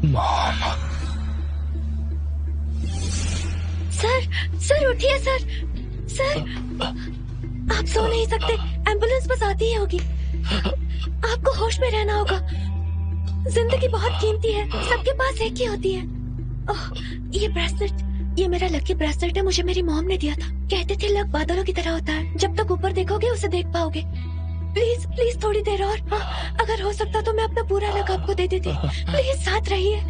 Mom. Sir, sir उठिए sir. Sir, आप सो नहीं सकते, एम्बुलेंस बस आती ही होगी। आपको होश में रहना होगा। जिंदगी बहुत कीमती है, सबके पास एक ही होती है। ओह, ये ब्रेसलेट, ये मेरा लकी ब्रेसलेट है, मुझे मेरी मॉम ने दिया था। कहते थे लक बादलों की तरह होता है, जब तक ऊपर देखोगे उसे देख पाओगे। प्लीज प्लीज थोड़ी देर और, अगर हो सकता तो मैं अपना पूरा लक आपको दे देती। प्लीज साथ रहिए।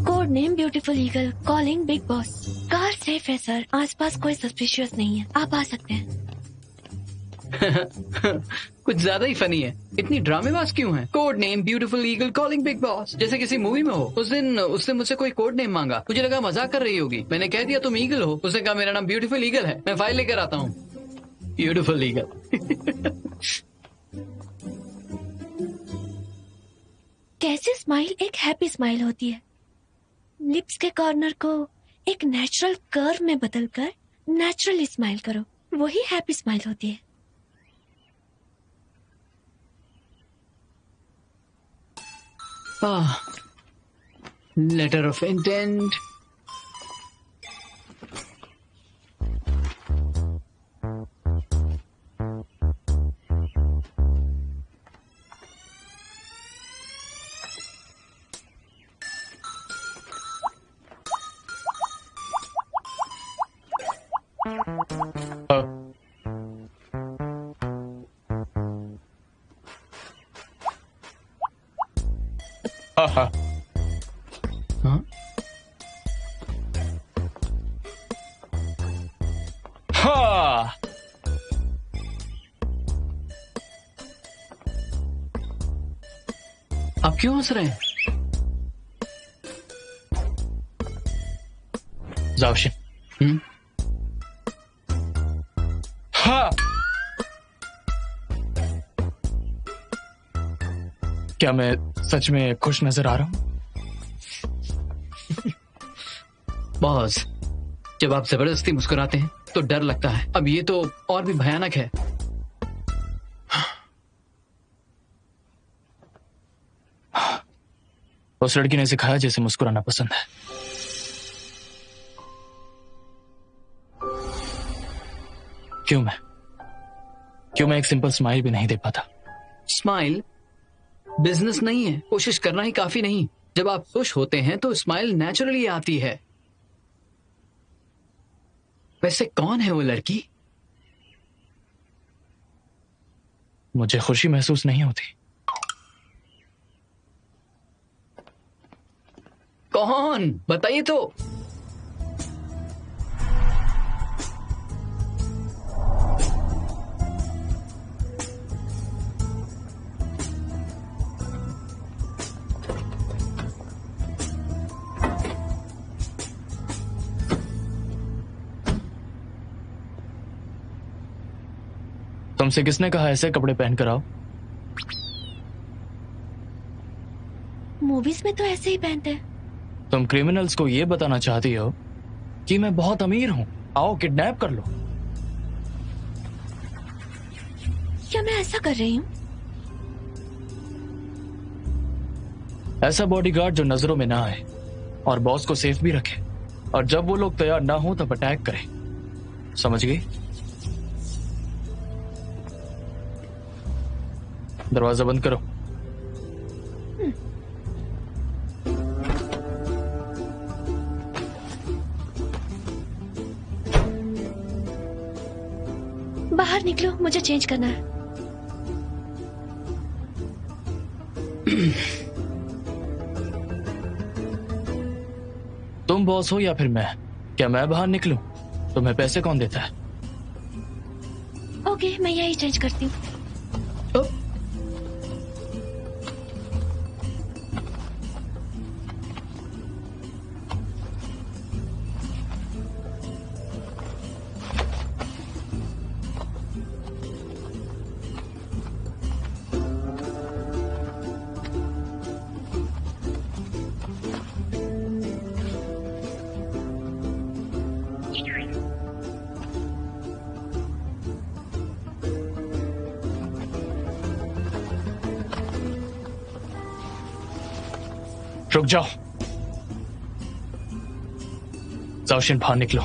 Code name beautiful eagle, calling big boss. Car safe है सर, आसपास कोई सस्पिशियस नहीं है, आप आ सकते हैं। कुछ ज्यादा ही फनी है। इतनी ड्रामेबाज क्यों है? Code name beautiful eagle calling big boss, जैसे किसी मूवी में हो। उस दिन उसने मुझसे कोई कोड नेम मांगा, मुझे लगा मजाक कर रही होगी। मैंने कह दिया तुम ईगल हो। उसने कहा मेरा नाम ब्यूटीफुल ईगल है, मैं फाइल लेकर आता हूँ। Beautiful eagle. कैसे स्माइल एक हैप्पी स्माइल होती है। लिप्स के कॉर्नर को एक नेचुरल कर्व में बदलकर नेचुरली स्माइल करो, वही हैप्पी स्माइल होती है। Letter of intent. हाँ। हाँ। आप क्यों हंस रहे हैं? जाओशिन। हाँ। क्या मैं सच में खुश नजर आ रहा हूँ? बॉस, जब आप जबरदस्ती मुस्कुराते हैं तो डर लगता है। अब ये तो और भी भयानक है। उस लड़की ने सिखाया जैसे मुस्कुराना पसंद है। क्यों मैं एक सिंपल स्माइल भी नहीं दे पाता? स्माइल बिजनेस नहीं है, कोशिश करना ही काफी नहीं। जब आप खुश होते हैं तो स्माइल नेचुरली आती है। वैसे कौन है वो लड़की? मुझे खुशी महसूस नहीं होती। कौन? बताइए तो। तुमसे किसने कहा ऐसे कपड़े पहन कर आओ? मूवीज में तो ऐसे ही पहनते हैं। तुम क्रिमिनल्स को ये बताना चाहती हो कि मैं बहुत अमीर हूं, आओ किडनैप कर लो। क्या मैं ऐसा कर रही हूँ? ऐसा बॉडीगार्ड जो नजरों में ना आए और बॉस को सेफ भी रखे, और जब वो लोग तैयार ना हो तब अटैक करे। समझ गई? दरवाजा बंद करो। बाहर निकलो, मुझे चेंज करना है। तुम बॉस हो या फिर मैं? क्या मैं बाहर निकलूं? तुम्हें पैसे कौन देता है? ओके, मैं यही चेंज करती हूँ। रुक जाओ, जाओशिन बाहर निकलो।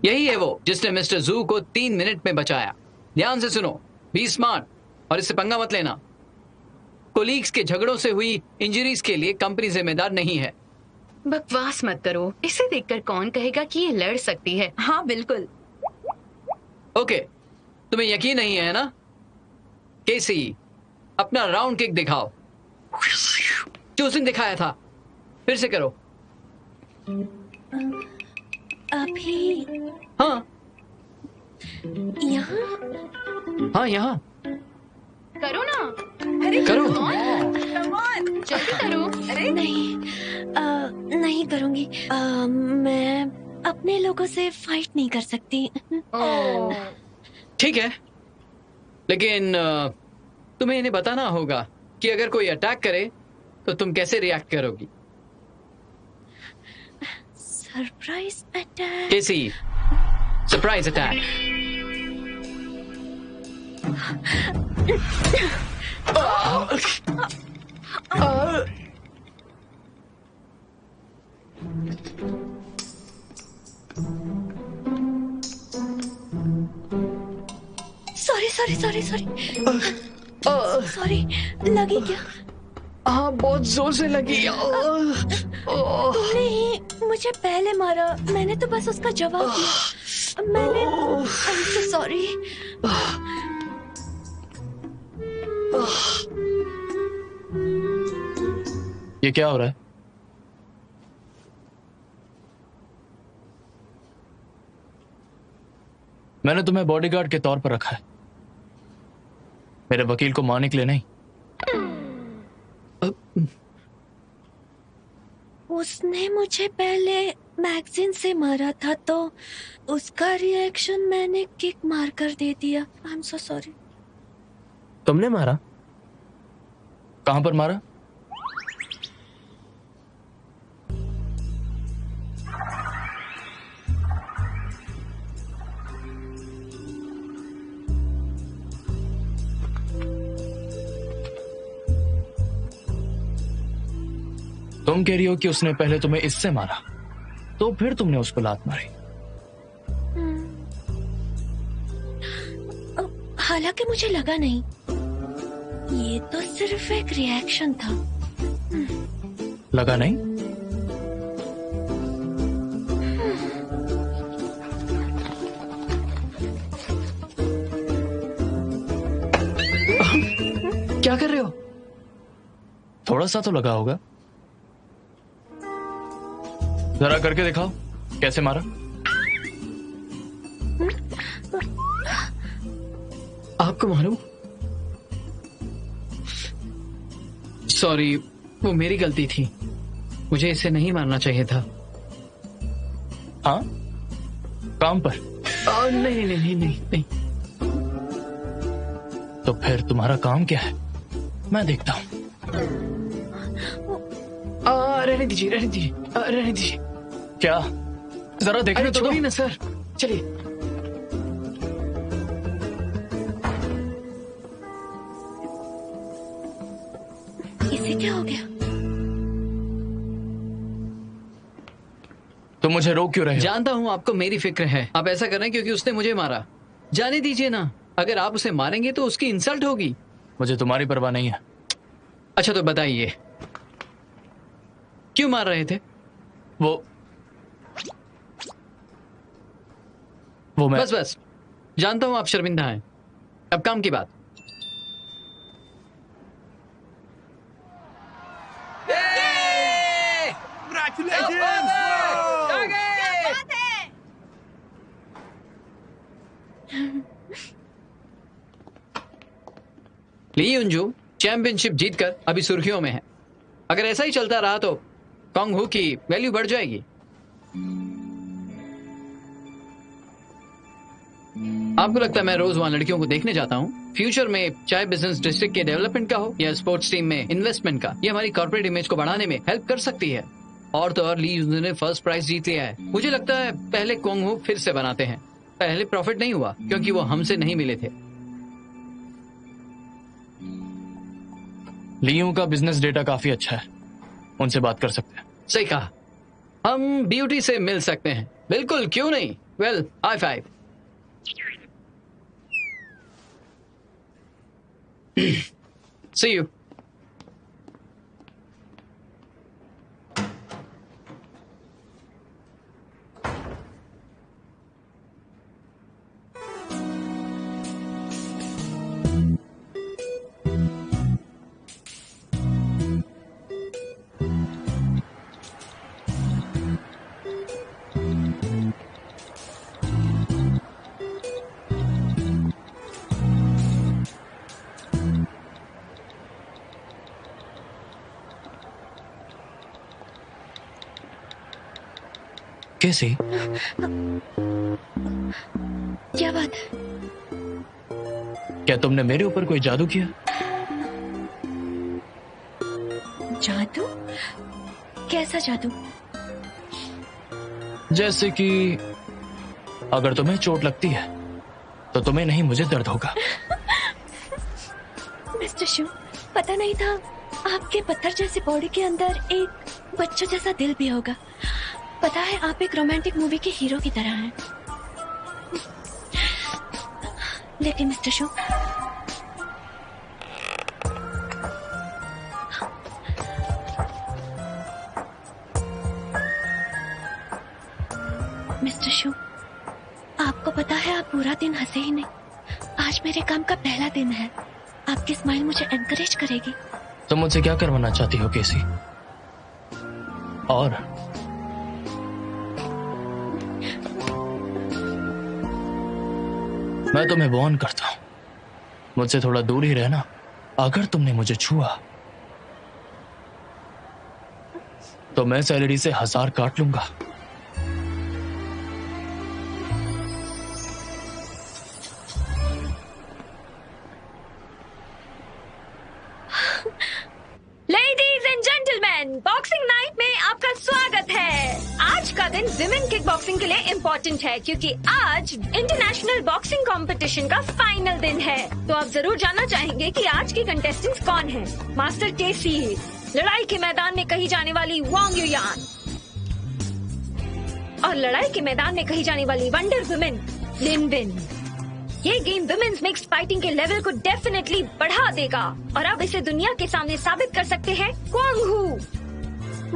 यही है वो जिसने मिस्टर जू को 3 मिनट में बचाया। ध्यान से सुनो, बी स्मार्ट और इससे पंगा मत लेना। कोलीग्स के झगड़ों से हुई इंजरीज के लिए कंपनी जिम्मेदार नहीं है। बकवास मत करो, इसे देखकर कौन कहेगा कि ये लड़ सकती है। हाँ बिल्कुल। ओके, तुम्हें यकीन नहीं है ना? केसी, अपना राउंड किक दिखाओ जो उस दिन दिखाया था। फिर से करो। अभी हाँ यहाँ? हाँ, यहाँ करो ना। करो। जल्दी करो। नहीं करूंगी। मैं अपने लोगों से फाइट नहीं कर सकती। ठीक है, लेकिन तुम्हें इन्हें बताना होगा कि अगर कोई अटैक करे तो तुम कैसे रिएक्ट करोगी। Surprise attack? केसी, सरप्राइज अटैक। सॉरी, लगी क्या? हाँ, बहुत जोर से लगी। तुमने ही मुझे पहले मारा, मैंने तो बस उसका जवाब दिया। मैंने I'm so sorry। ये क्या हो रहा है? मैंने तुम्हें बॉडीगार्ड के तौर पर रखा है, मेरे वकील को मारने के लिए नहीं। उसने मुझे पहले मैगजीन से मारा था तो उसका रिएक्शन मैंने किक मारकर दे दिया। I am so sorry. तुमने मारा? कहां पर मारा? तुम कह रही हो कि उसने पहले तुम्हें इससे मारा, तो फिर तुमने उसको लात मारी। हालांकि मुझे लगा नहीं, ये तो सिर्फ एक रिएक्शन था। लगा नहीं? क्या कर रहे हो? थोड़ा सा तो लगा होगा। जरा करके दिखाओ कैसे मारा। आपको मारूं? सॉरी, वो मेरी गलती थी। मुझे इसे नहीं मारना चाहिए था। हाँ, काम पर? नहीं नहीं नहीं नहीं नहीं। तो फिर तुम्हारा काम क्या है? मैं देखता हूँ। रहने दीजिए, रहने दीजिए, रहने दीजिए। क्या? जरा देखने तो दो। छोड़िए ना सर, चलिए। इसे क्या हो गया? तुम मुझे रोक क्यों रहे हो? जानता हूँ आपको मेरी फिक्र है। आप ऐसा कर रहे हैं क्योंकि उसने मुझे मारा। जाने दीजिए ना, अगर आप उसे मारेंगे तो उसकी इंसल्ट होगी। मुझे तुम्हारी परवाह नहीं है। अच्छा तो बताइए, क्यों मार रहे थे? वो मैं बस बस, जानता हूं आप शर्मिंदा हैं। अब काम की बात। ली युनजू चैंपियनशिप जीतकर अभी सुर्खियों में है। अगर ऐसा ही चलता रहा तो कॉन्ग हू की वैल्यू बढ़ जाएगी। आपको लगता है मैं रोज वहां लड़कियों को देखने जाता हूँ? फ्यूचर में चाहे बिजनेस डिस्ट्रिक्ट के डेवलपमेंट का हो या स्पोर्ट्स टीम में इन्वेस्टमेंट का, ये हमारी कॉर्पोरेट इमेज को बढ़ाने में हेल्प कर सकती है। और तो और ली युनजू ने फर्स्ट प्राइज जीत लिया है। मुझे लगता है पहले कॉन्ग हू फिर से बनाते हैं। पहले प्रॉफिट नहीं हुआ क्योंकि वो हमसे नहीं मिले थे। लियू का बिजनेस डेटा काफी अच्छा है, उनसे बात कर सकते हैं। सही कहा, हम ब्यूटी से मिल सकते हैं। बिल्कुल, क्यों नहीं। Well, high five. See you. कैसी? क्या बात है? क्या तुमने मेरे ऊपर कोई जादू किया? जादू? कैसा जादू? जैसे कि अगर तुम्हें चोट लगती है तो तुम्हें नहीं, मुझे दर्द होगा। मिस्टर शू, पता नहीं था आपके पत्थर जैसी बॉडी के अंदर एक बच्चों जैसा दिल भी होगा। पता है, आप एक रोमांटिक मूवी के हीरो की तरह हैं। लेकिन मिस्टर शू, मिस्टर शू, आपको पता है आप पूरा दिन हंसे ही नहीं। आज मेरे काम का पहला दिन है। आपकी स्माइल मुझे एनकरेज करेगी। तुम मुझसे क्या करवाना चाहती हो केसी? और मैं तुम्हें वार्न करता हूं, मुझसे थोड़ा दूर ही रहना। अगर तुमने मुझे छुआ तो मैं सैलरी से 1000 काट लूंगा। Ladies and gentleman, boxing night में आपका स्वागत है। आज का दिन विमेन किक बॉक्सिंग के लिए इम्पोर्टेंट है क्योंकि आज इंटरनेशनल बॉक्सिंग कंपटीशन का फाइनल दिन है। तो आप जरूर जानना चाहेंगे कि आज की कंटेस्टेंट्स कौन हैं। मास्टर केसी, लड़ाई के मैदान में कही जाने वाली वांग युयान, और लड़ाई के मैदान में कही जाने वाली वंडर वुमेन लिन बिन। ये गेम वुमेन्स मिक्स्ड फाइटिंग के लेवल को डेफिनेटली बढ़ा देगा और अब इसे दुनिया के सामने साबित कर सकते हैं क्वांग हू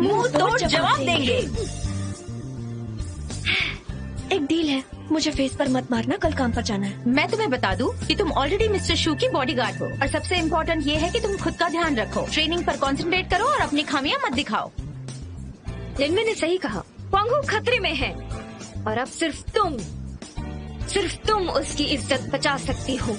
मुंह तोड़ जवाब देंगे। एक डील है, मुझे फेस पर मत मारना, कल काम पर जाना है। मैं तुम्हें बता दूं कि तुम ऑलरेडी मिस्टर शू की बॉडीगार्ड हो और सबसे इम्पोर्टेंट ये है कि तुम खुद का ध्यान रखो, ट्रेनिंग पर कंसंट्रेट करो और अपनी खामियां मत दिखाओ। लिनमे ने सही कहा, क्वांग हू खतरे में है और अब सिर्फ तुम उसकी इज्जत बचा सकती हो।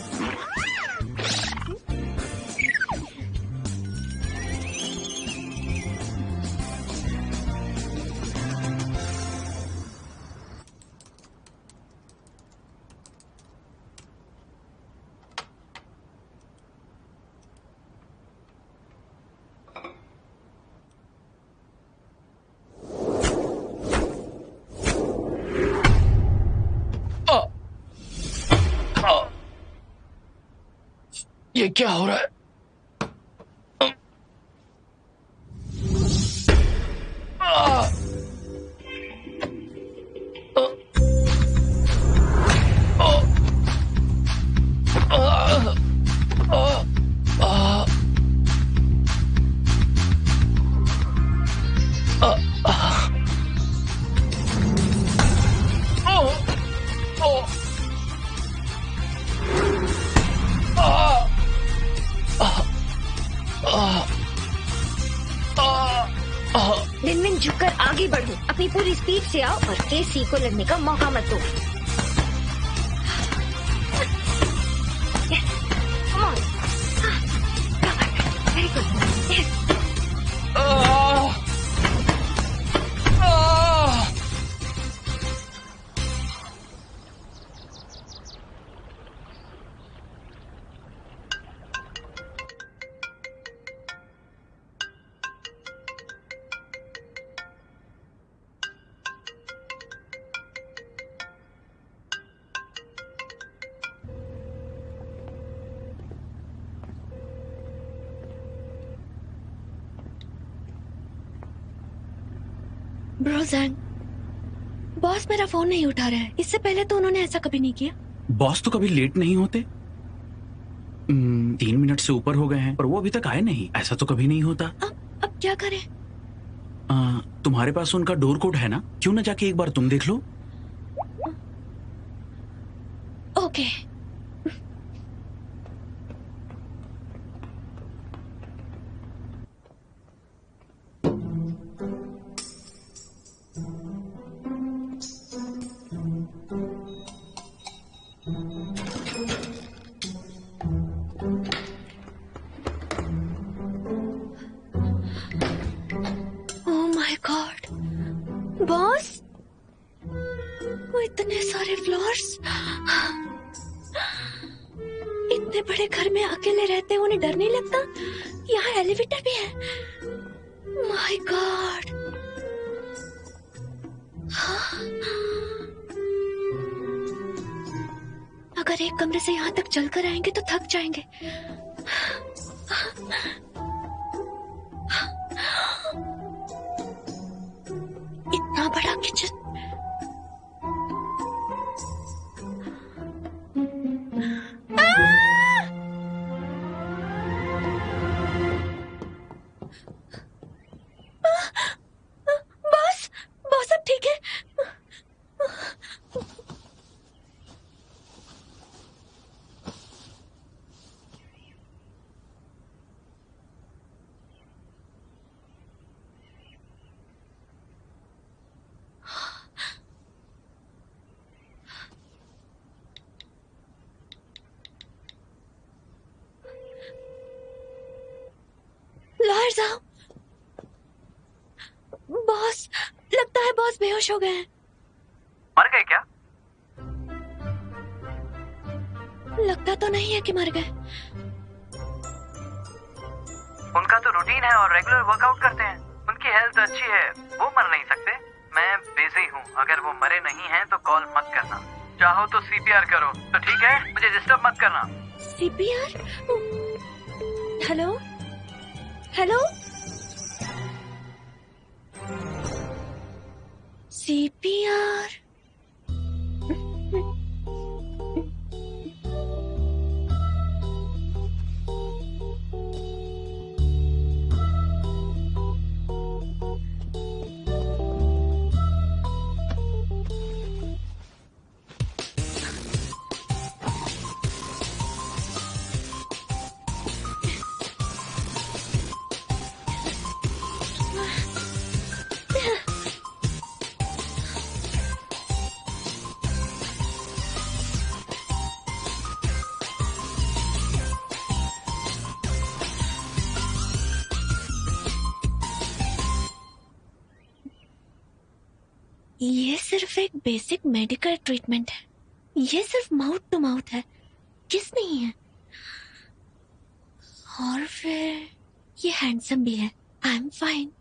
ये क्या हो रहा है? आगे बढ़ो, अपनी पूरी स्पीड से आओ और केसी को लगने का मौका मत दो। Come on. Very good. Yes. Bro जैंग, बॉस मेरा फोन नहीं उठा रहा है। इससे पहले तो उन्होंने ऐसा कभी नहीं किया। बॉस तो कभी लेट नहीं होते। 3 मिनट से ऊपर हो गए हैं और वो अभी तक आए नहीं। ऐसा तो कभी नहीं होता। अब क्या करें? तुम्हारे पास उनका डोर कोड है ना? क्यों ना जाके एक बार तुम देख लो। ओके। बॉस, वो इतने सारे फ्लोर्स, इतने बड़े घर में अकेले रहते हैं, उन्हें डर नहीं लगता? यहाँ एलिवेटर भी है। My God. अगर एक कमरे से यहाँ तक चलकर आएंगे तो थक जाएंगे। इतना बड़ा किचन। बॉस, बॉस अब ठीक है? लायर साहब, बॉस, लगता है बॉस बेहोश हो गए हैं। मर गए क्या? लगता तो नहीं है कि मर गए। उनका तो रूटीन है और रेगुलर वर्कआउट करते हैं। उनकी हेल्थ अच्छी है, वो मर नहीं सकते। मैं बिजी हूँ, अगर वो मरे नहीं हैं तो कॉल मत करना। चाहो तो सीपीआर करो तो ठीक है, मुझे डिस्टर्ब मत करना। सीपीआर? Hello hello, CPR. ये सिर्फ एक बेसिक मेडिकल ट्रीटमेंट है। ये सिर्फ माउथ टू माउथ है, किस नहीं है। और फिर ये हैंडसम भी है। I am fine.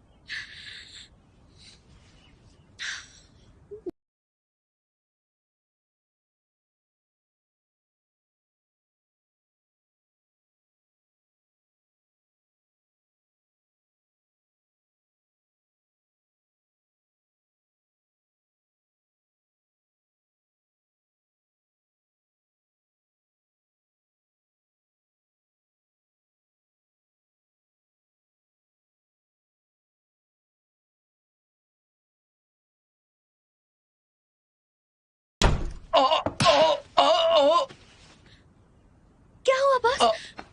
क्या हुआ बॉस?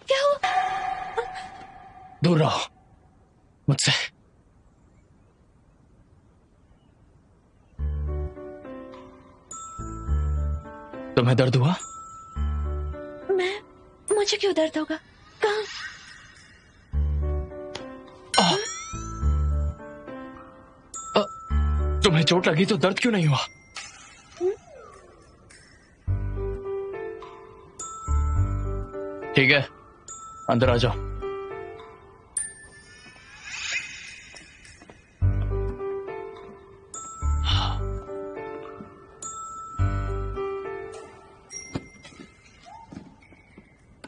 क्या हुआ? दूर रहो मुझसे। तुम्हें दर्द हुआ? मुझे क्यों दर्द होगा? कहाँ? तुम्हें चोट लगी तो दर्द क्यों नहीं हुआ? ठीक है, अंदर आ जाओ।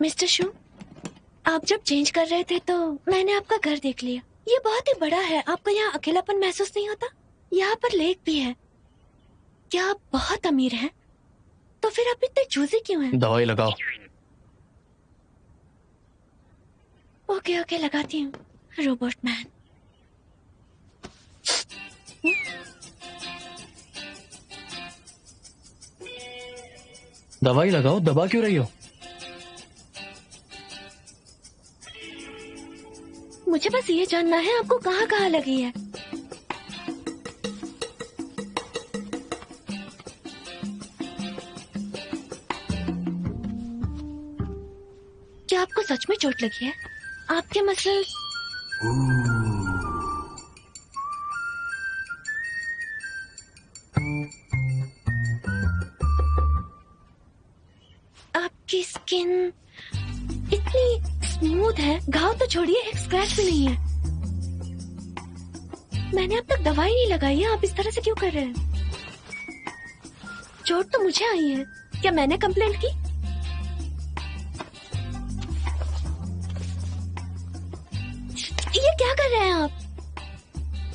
मिस्टर शू, आप जब चेंज कर रहे थे तो मैंने आपका घर देख लिया। ये बहुत ही बड़ा है। आपको यहाँ अकेलापन महसूस नहीं होता? यहाँ पर लेक भी है। क्या आप बहुत अमीर हैं? तो फिर आप इतने चूजी क्यों हैं? दवाई लगाओ। ओके ओके, लगाती हूँ। Robot man. दवाई लगाओ, दबा क्यों रही हो? मुझे बस ये जानना है आपको कहाँ कहाँ लगी है। क्या आपको सच में चोट लगी है? आपके मसल्स आपकी स्किन इतनी स्मूथ है, घाव तो छोड़िए, एक स्क्रैच भी नहीं है। मैंने अब तक दवाई नहीं लगाई है, आप इस तरह से क्यों कर रहे हैं? चोट तो मुझे आई है। क्या मैंने कंप्लेंट की? ये क्या कर रहे हैं आप?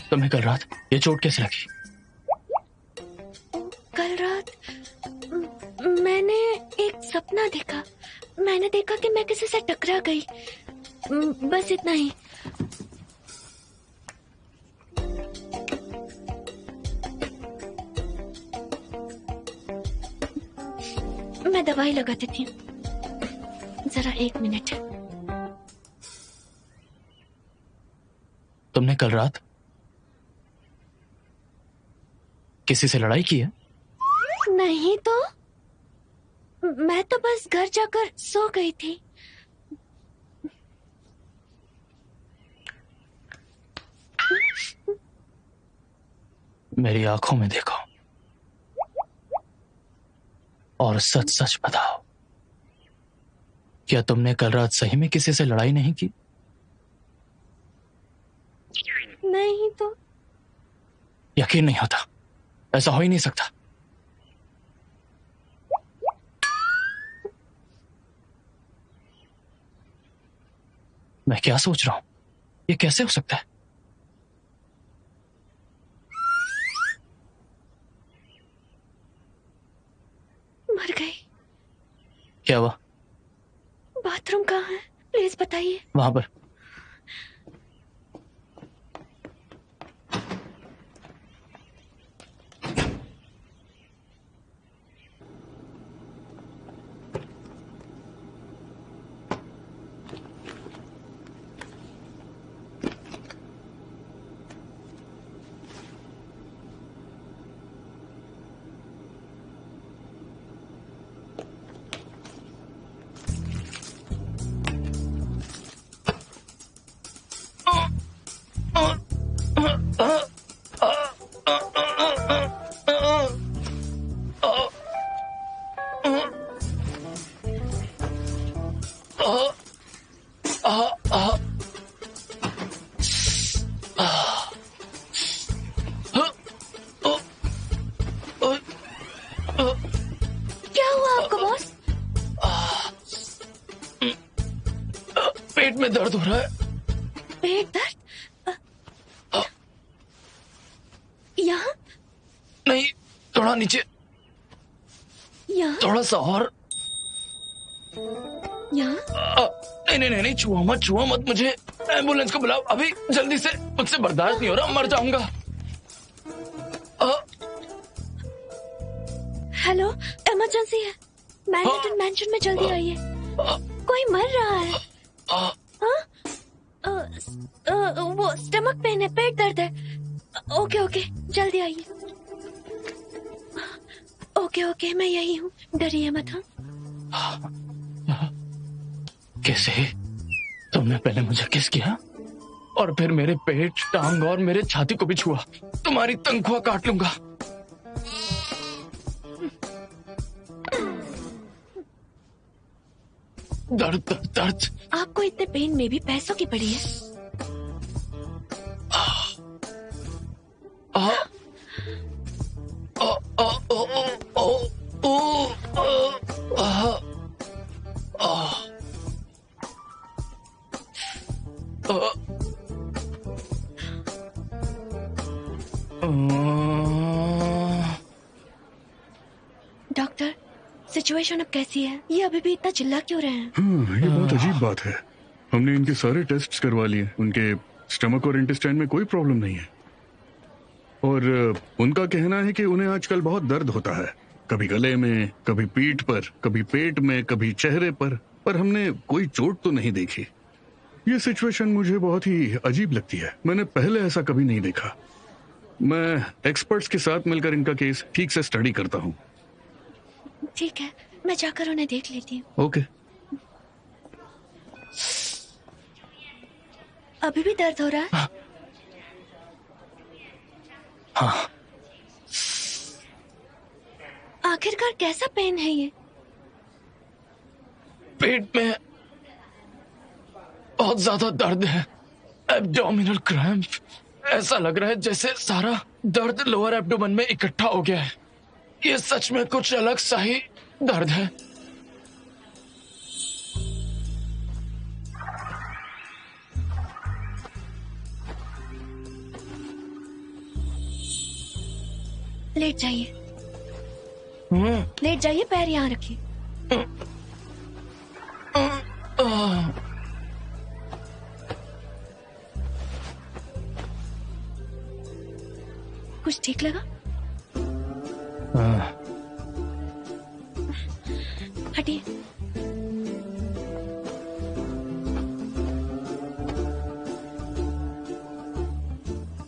तुम्हें कल रात ये चोट कैसे लगी? कल रात मैंने एक सपना देखा। मैंने देखा कि मैं किसी से टकरा गई। बस इतना ही। मैं दवाई लगा देती हूँ। जरा 1 मिनट। तुमने कल रात किसी से लड़ाई की है? नहीं तो मैं तो बस घर जाकर सो गई थी। मेरी आंखों में देखो और सच सच बताओ, क्या तुमने कल रात सही में किसी से लड़ाई नहीं की? नहीं तो। यकीन नहीं होता, ऐसा हो ही नहीं सकता। मैं क्या सोच रहा हूं, ये कैसे हो सकता है? मर गई। क्या हुआ? बाथरूम कहाँ है? प्लीज बताइए। वहां पर। क्या हुआ आपको बॉस? पेट में दर्द हो रहा है। पेट दर्द? यहाँ? नहीं, थोड़ा नीचे, यहाँ? थोड़ा सा और। यहाँ? नहीं, छुआ मत मुझे। एम्बुलेंस को बुलाओ अभी, जल्दी से। मुझसे बर्दाश्त नहीं हो रहा, मर जाऊंगा। हेलो, इमरजेंसी है। मैनहट्टन मैंशन में जल्दी आइए। कोई मर रहा है। वो स्टमक पेन है, पेट दर्द है। ओके जल्दी आइए। ओके। ओके मैं यही हूँ, डरिए मत। हाँ कैसे? तुमने पहले मुझे किस किया और फिर मेरे पेट, टांग और मेरे छाती को भी छुआ। तुम्हारी तनख्वाह काट लूंगा। दर्द दर्द दर्द। आपको इतने पेन में भी पैसों की पड़ी है। डॉक्टर, सिचुएशन अब कैसी है? ये अभी भी इतना चिल्ला क्यों रहे हैं? हाँ, ये बहुत अजीब बात है। हमने इनके सारे टेस्ट्स करवा लिए। उनके स्टमक और इंटेस्टाइन में कोई प्रॉब्लम नहीं है। और उनका कहना है कि उन्हें आजकल बहुत दर्द होता है, कभी गले में, कभी पीठ पर, कभी पेट में, कभी चेहरे पर हमने कोई चोट तो नहीं देखी। ये सिचुएशन मुझे बहुत ही अजीब लगती है। मैंने पहले ऐसा कभी नहीं देखा। मैं एक्सपर्ट्स के साथ मिलकर इनका केस ठीक से स्टडी करता हूँ। ठीक है, मैं जाकर उन्हें देख लेती हूँ। ओके। अभी भी दर्द हो रहा है? हाँ। आखिरकार कैसा पेन है ये? पेट में बहुत ज्यादा दर्द है। Abdominal cramp. ऐसा लग रहा है जैसे सारा दर्द लोअर एब्डोमेन में इकट्ठा हो गया है। ये सच में कुछ अलग सा ही दर्द है। लेट जाइए। लेट जाइए, पैर यहाँ रखिए। कुछ ठीक लगा? हटिए।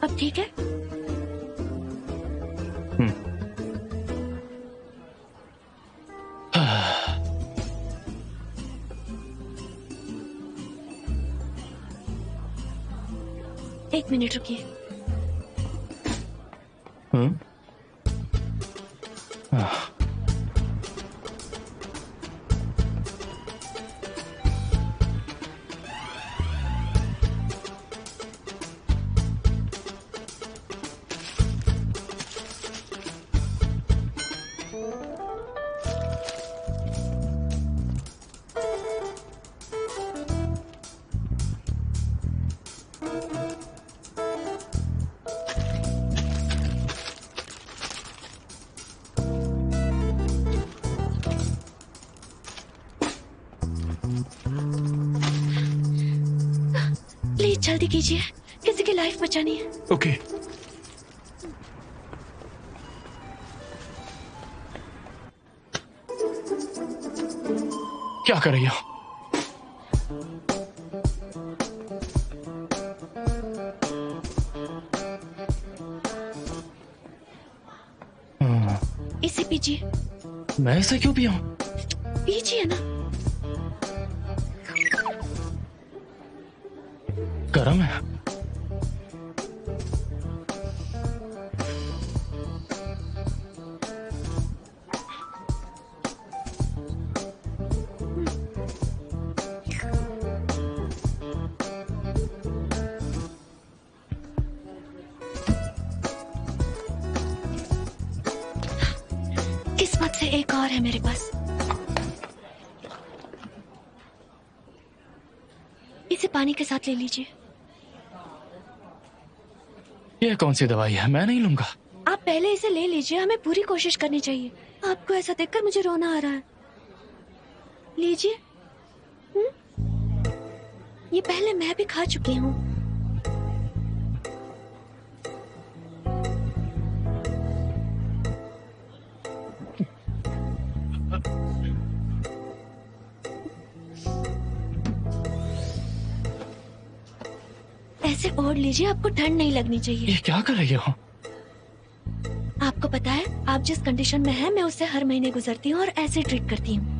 अब ठीक है? एक मिनट रुकिए। प्लीज जल्दी कीजिए, किसी की लाइफ बचानी है। ओके। क्या कर रही हो? इसे पीजिए। मैं इसे क्यों पिया? पीजिए ना। गरम है। किस्मत से एक और है मेरे पास। इसे पानी के साथ ले लीजिए। ये कौन सी दवाई है? मैं नहीं लूंगा। आप पहले इसे ले लीजिए, हमें पूरी कोशिश करनी चाहिए। आपको ऐसा देखकर मुझे रोना आ रहा है। लीजिए। ये पहले मैं भी खा चुकी हूँ। ऐसे ओढ़ लीजिए, आपको ठंड नहीं लगनी चाहिए। ये क्या कर रही हो? आपको आपको पता है, आप जिस कंडीशन में हैं, मैं उससे हर महीने गुजरती हूँ और ऐसे ट्रीट करती हूँ।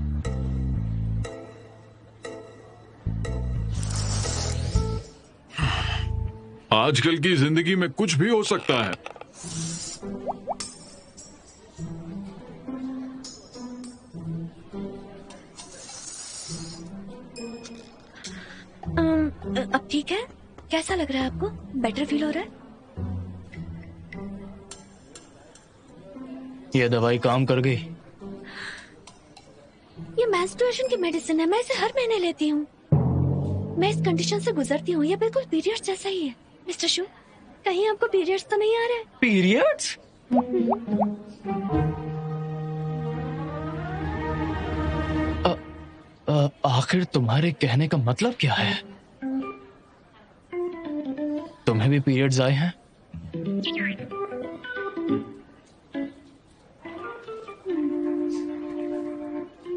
आजकल की जिंदगी में कुछ भी हो सकता है। अब ठीक है? कैसा लग रहा है आपको? बेटर फील हो रहा है? ये दवाई काम कर गई? ये मेंस्ट्रुएशन की मेडिसिन है, मैं इसे हर महीने लेती हूँ। मैं इस कंडीशन से गुजरती हूँ, ये बिल्कुल पीरियड्स जैसा ही है। मिस्टर शू, कहीं आपको पीरियड्स तो नहीं आ रहे? पीरियड्स? आखिर तुम्हारे कहने का मतलब क्या है? तुम्हें भी पीरियड्स आए हैं?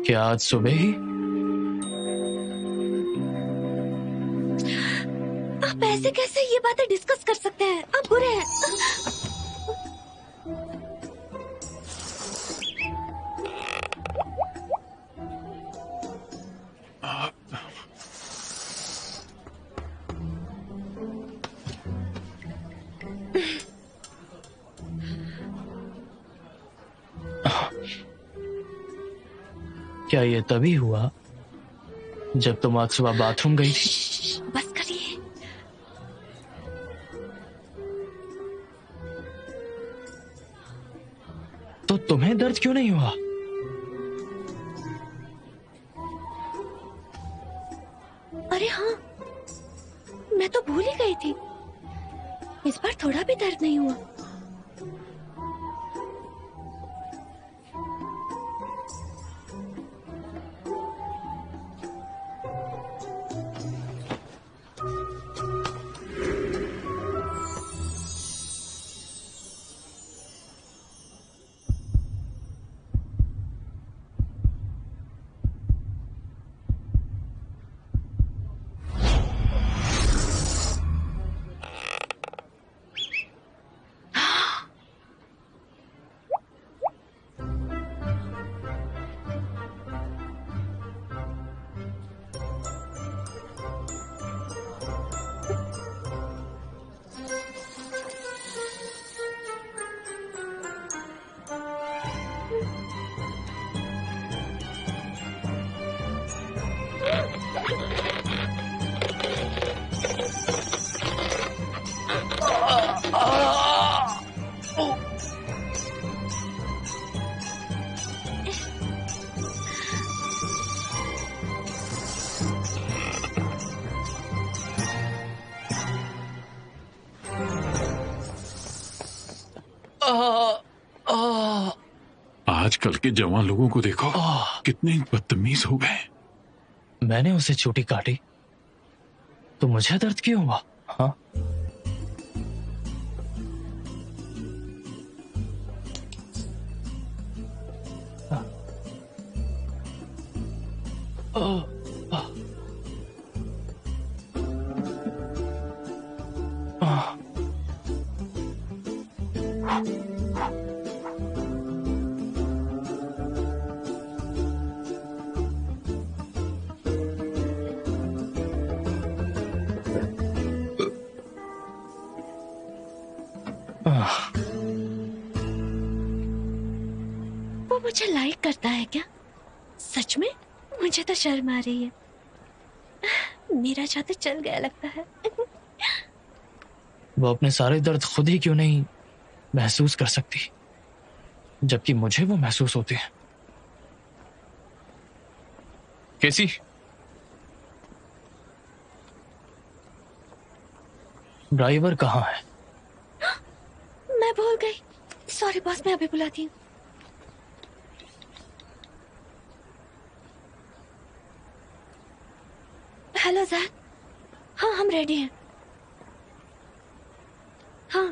क्या आज सुबह ही? आप ऐसे कैसे ये बातें डिस्कस कर सकते हैं? आप बुरे हैं। क्या ये तभी हुआ जब तुम आज सुबह बाथरूम गई थी? बस करिए। तो तुम्हें दर्द क्यों नहीं हुआ? अरे हाँ, मैं तो भूल ही गई थी। इस बार थोड़ा भी दर्द नहीं हुआ। आजकल के जवान लोगों को देखो, कितने बदतमीज हो गए। मैंने उसे चोटी काटी तो मुझे दर्द क्यों हुआ? हाँ, वो मुझे लाइक करता है क्या? सच में? मुझे तो शर्म आ रही है। मेरा जादू चल गया लगता है। वो अपने सारे दर्द खुद ही क्यों नहीं महसूस कर सकती, जबकि मुझे वो महसूस होते हैं। कैसी? ड्राइवर कहाँ है? मैं भूल गई। सॉरी बॉस, मैं अभी बुलाती हूँ। Hello Jack. हाँ, हम रेडी हैं। हाँ,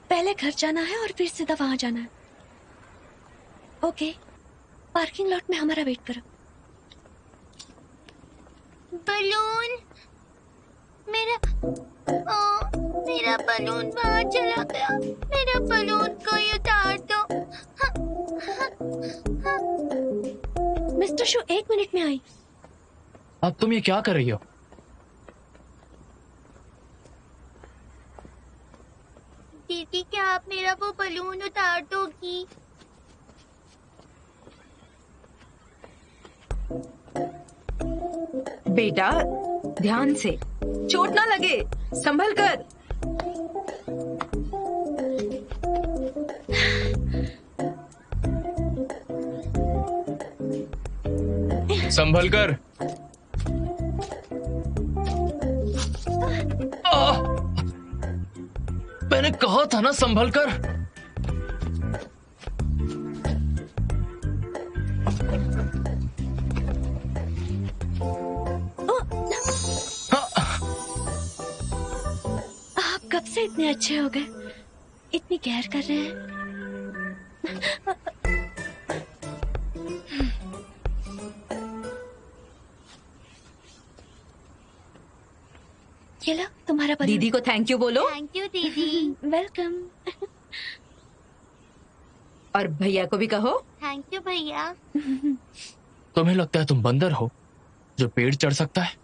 पहले घर जाना है और फिर सीधा वहां जाना है। ओके, पार्किंग लॉट में हमारा वेट करो। बलून, मेरा बलून बाहर चला गया। मेरा बलून कोई उतार दो। मिस्टर शू 1 मिनट में आई। अब तुम ये क्या कर रही हो? दीदी क्या आप मेरा वो बलून उतार दोगी? बेटा ध्यान से, चोट ना लगे, संभल कर। संभल कर। मैंने कहा था ना संभल कर। आप कब से इतने अच्छे हो गए? इतनी केयर कर रहे हैं। ये लो तुम्हारा बलून। दीदी को थैंक यू बोलो। थैंक यू दीदी। वेलकम। और भैया को भी कहो। थैंक यू भैया। तुम्हें लगता है तुम बंदर हो जो पेड़ चढ़ सकता है?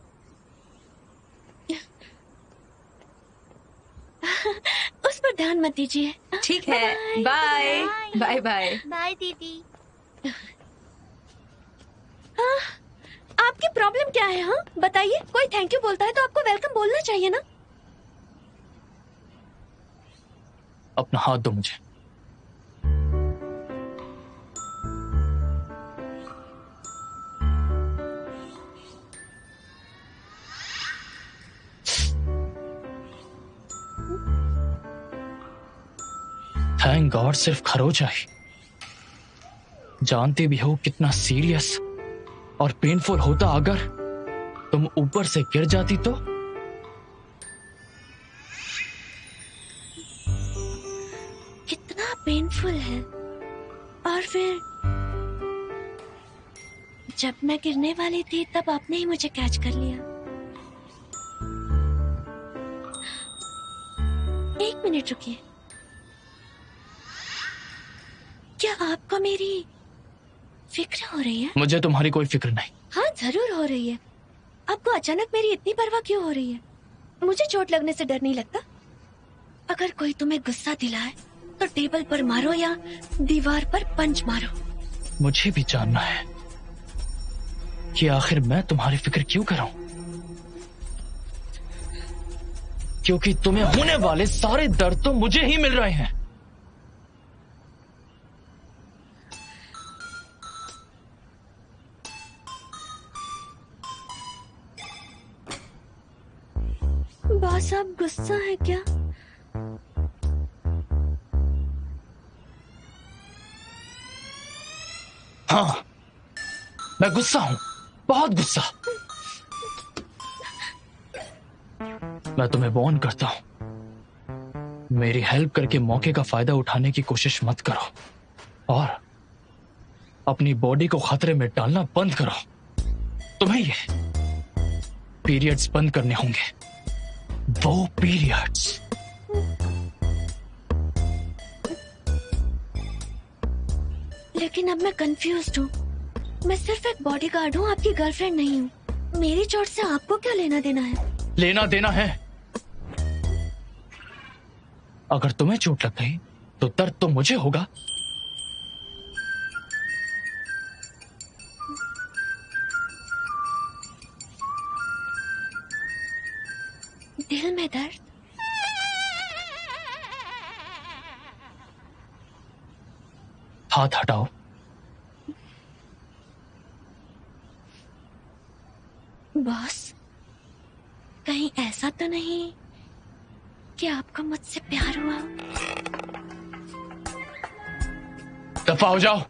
उस पर ध्यान मत दीजिए। ठीक है, बाय बाय बाय। बाय दीदी। आपकी प्रॉब्लम क्या है? हाँ बताइए। कोई थैंक यू बोलता है तो आपको वेलकम बोलना चाहिए ना। अपना हाथ दो मुझे। थैंक गॉड सिर्फ खरोच आई। जानती भी हो कितना सीरियस और पेनफुल होता अगर तुम ऊपर से गिर जाती तो। कितना पेनफुल है। और फिर जब मैं गिरने वाली थी तब आपने ही मुझे कैच कर लिया। 1 मिनट रुकिए। क्या आपको मेरी फिक्र हो रही है? मुझे तुम्हारी कोई फिक्र नहीं। हाँ जरूर हो रही है। आपको अचानक मेरी इतनी परवाह क्यों हो रही है? मुझे चोट लगने से डर नहीं लगता। अगर कोई तुम्हें गुस्सा दिलाए तो टेबल पर मारो या दीवार पर पंच मारो। मुझे भी जानना है कि आखिर मैं तुम्हारी फिक्र क्यों करूं। क्योंकि तुम्हें होने वाले सारे दर्द तो मुझे ही मिल रहे हैं। बॉस आप गुस्सा है क्या? हाँ मैं गुस्सा हूं, बहुत गुस्सा। मैं तुम्हें वार्न करता हूं, मेरी हेल्प करके मौके का फायदा उठाने की कोशिश मत करो और अपनी बॉडी को खतरे में डालना बंद करो। तुम्हें ये पीरियड्स बंद करने होंगे, वो पीरियड्स। लेकिन अब मैं कंफ्यूज्ड हूँ। मैं सिर्फ एक बॉडीगार्ड हूँ, आपकी गर्लफ्रेंड नहीं हूँ। मेरी चोट से आपको क्या लेना देना है? लेना देना है। अगर तुम्हें चोट लग गई तो दर्द तो मुझे होगा। दिल में दर्द? हाथ हटाओ। बॉस कहीं ऐसा तो नहीं कि आपको मुझसे प्यार हुआ? दफा हो जाओ।